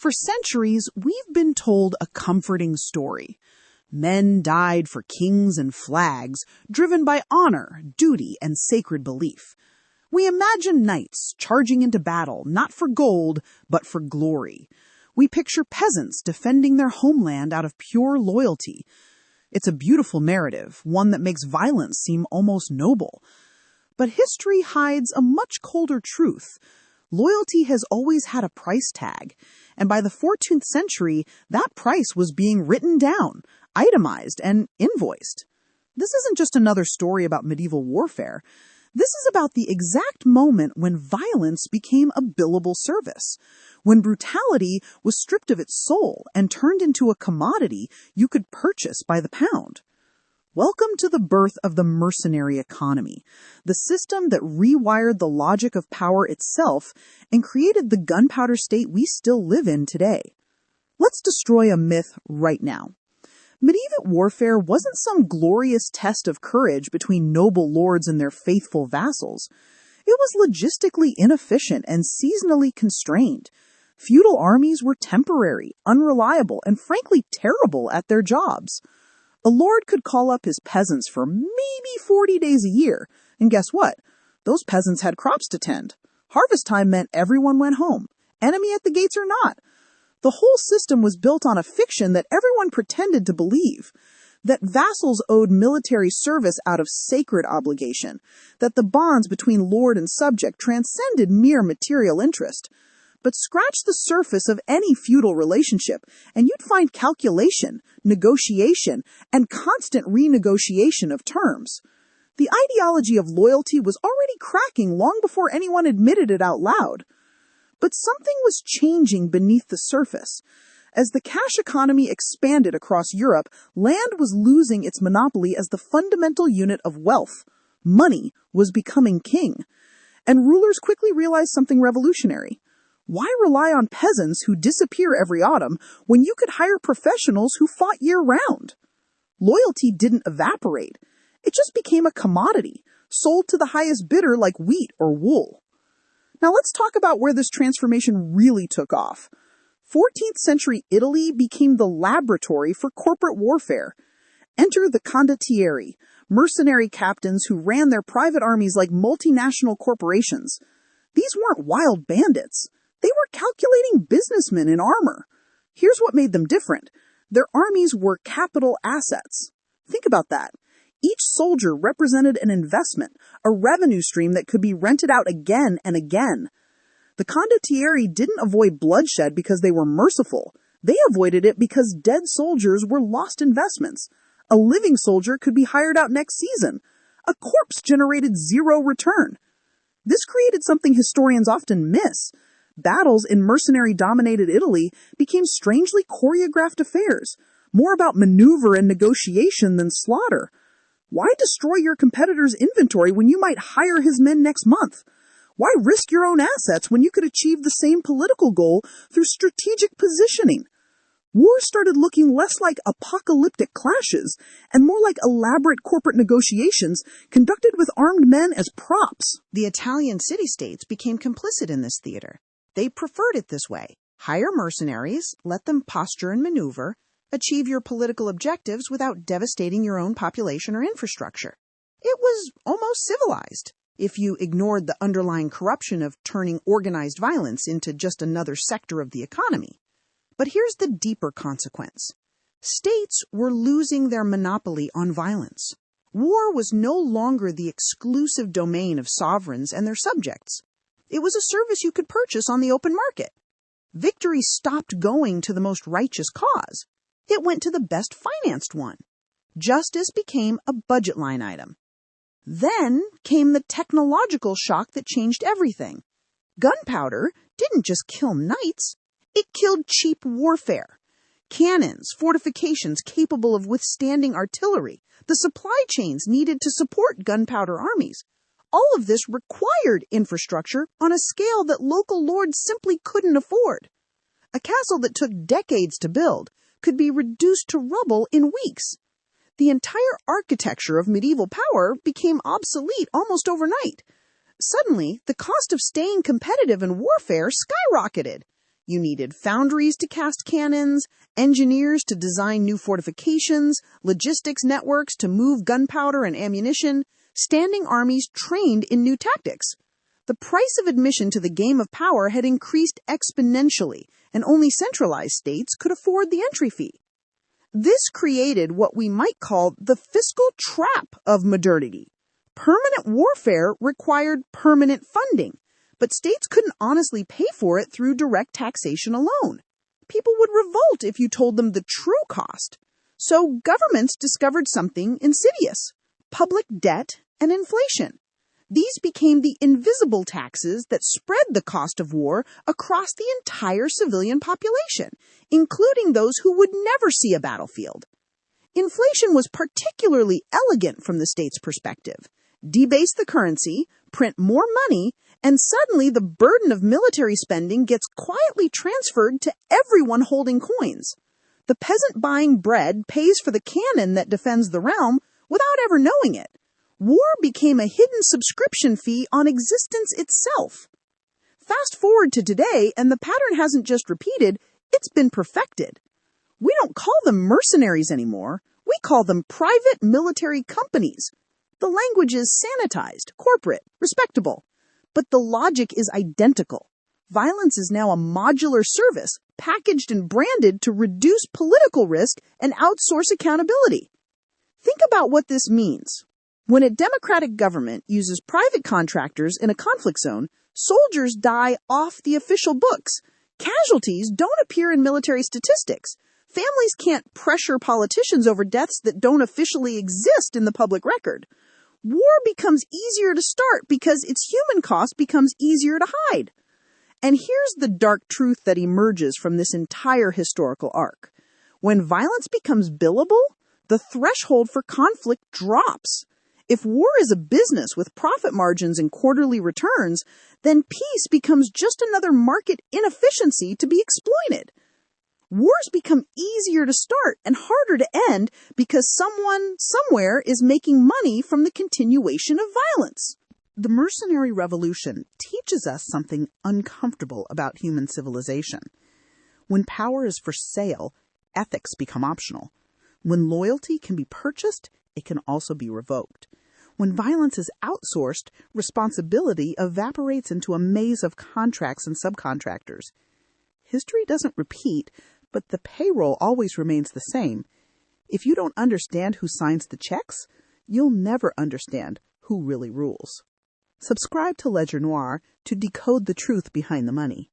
For centuries, we've been told a comforting story. Men died for kings and flags, driven by honor, duty, and sacred belief. We imagine knights charging into battle, not for gold, but for glory. We picture peasants defending their homeland out of pure loyalty. It's a beautiful narrative, one that makes violence seem almost noble. But history hides a much colder truth. Loyalty has always had a price tag, and by the 14th century, that price was being written down, itemized, and invoiced. This isn't just another story about medieval warfare. This is about the exact moment when violence became a billable service, when brutality was stripped of its soul and turned into a commodity you could purchase by the pound. Welcome to the birth of the mercenary economy, the system that rewired the logic of power itself and created the gunpowder state we still live in today. Let's destroy a myth right now. Medieval warfare wasn't some glorious test of courage between noble lords and their faithful vassals. It was logistically inefficient and seasonally constrained. Feudal armies were temporary, unreliable, and frankly terrible at their jobs. A lord could call up his peasants for maybe 40 days a year, and guess what? Those peasants had crops to tend. Harvest time meant everyone went home, enemy at the gates or not. The whole system was built on a fiction that everyone pretended to believe, that vassals owed military service out of sacred obligation, that the bonds between lord and subject transcended mere material interest. But scratch the surface of any feudal relationship, and you'd find calculation, negotiation, and constant renegotiation of terms. The ideology of loyalty was already cracking long before anyone admitted it out loud. But something was changing beneath the surface. As the cash economy expanded across Europe, land was losing its monopoly as the fundamental unit of wealth. Money was becoming king. And rulers quickly realized something revolutionary. Why rely on peasants who disappear every autumn when you could hire professionals who fought year-round? Loyalty didn't evaporate. It just became a commodity, sold to the highest bidder like wheat or wool. Now let's talk about where this transformation really took off. 14th century Italy became the laboratory for corporate warfare. Enter the condottieri, mercenary captains who ran their private armies like multinational corporations. These weren't wild bandits. They were calculating businessmen in armor. Here's what made them different. Their armies were capital assets. Think about that. Each soldier represented an investment, a revenue stream that could be rented out again and again. The condottieri didn't avoid bloodshed because they were merciful. They avoided it because dead soldiers were lost investments. A living soldier could be hired out next season. A corpse generated zero return. This created something historians often miss. Battles in mercenary-dominated Italy became strangely choreographed affairs, more about maneuver and negotiation than slaughter. Why destroy your competitor's inventory when you might hire his men next month? Why risk your own assets when you could achieve the same political goal through strategic positioning? Wars started looking less like apocalyptic clashes and more like elaborate corporate negotiations conducted with armed men as props. The Italian city-states became complicit in this theater. They preferred it this way. Hire mercenaries, let them posture and maneuver, achieve your political objectives without devastating your own population or infrastructure. It was almost civilized, if you ignored the underlying corruption of turning organized violence into just another sector of the economy. But here's the deeper consequence. States were losing their monopoly on violence. War was no longer the exclusive domain of sovereigns and their subjects. It was a service you could purchase on the open market. Victory stopped going to the most righteous cause. It went to the best financed one. Justice became a budget line item. Then came the technological shock that changed everything. Gunpowder didn't just kill knights, it killed cheap warfare. Cannons, fortifications capable of withstanding artillery, the supply chains needed to support gunpowder armies. All of this required infrastructure on a scale that local lords simply couldn't afford. A castle that took decades to build could be reduced to rubble in weeks. The entire architecture of medieval power became obsolete almost overnight. Suddenly, the cost of staying competitive in warfare skyrocketed. You needed foundries to cast cannons, engineers to design new fortifications, logistics networks to move gunpowder and ammunition, standing armies trained in new tactics. The price of admission to the game of power had increased exponentially, and only centralized states could afford the entry fee. This created what we might call the fiscal trap of modernity. Permanent warfare required permanent funding, but states couldn't honestly pay for it through direct taxation alone. People would revolt if you told them the true cost. So governments discovered something insidious: public debt and inflation. These became the invisible taxes that spread the cost of war across the entire civilian population, including those who would never see a battlefield. Inflation was particularly elegant from the state's perspective. Debase the currency, print more money, and suddenly the burden of military spending gets quietly transferred to everyone holding coins. The peasant buying bread pays for the cannon that defends the realm without ever knowing it. War became a hidden subscription fee on existence itself. Fast forward to today, and the pattern hasn't just repeated, it's been perfected. We don't call them mercenaries anymore. We call them private military companies. The language is sanitized, corporate, respectable. But the logic is identical. Violence is now a modular service, packaged and branded to reduce political risk and outsource accountability. Think about what this means. When a democratic government uses private contractors in a conflict zone, soldiers die off the official books. Casualties don't appear in military statistics. Families can't pressure politicians over deaths that don't officially exist in the public record. War becomes easier to start because its human cost becomes easier to hide. And here's the dark truth that emerges from this entire historical arc. When violence becomes billable, the threshold for conflict drops. If war is a business with profit margins and quarterly returns, then peace becomes just another market inefficiency to be exploited. Wars become easier to start and harder to end because someone, somewhere, is making money from the continuation of violence. The mercenary revolution teaches us something uncomfortable about human civilization. When power is for sale, ethics become optional. When loyalty can be purchased, it can also be revoked. When violence is outsourced, responsibility evaporates into a maze of contracts and subcontractors. History doesn't repeat, but the payroll always remains the same. If you don't understand who signs the checks, you'll never understand who really rules. Subscribe to Ledger Noir to decode the truth behind the money.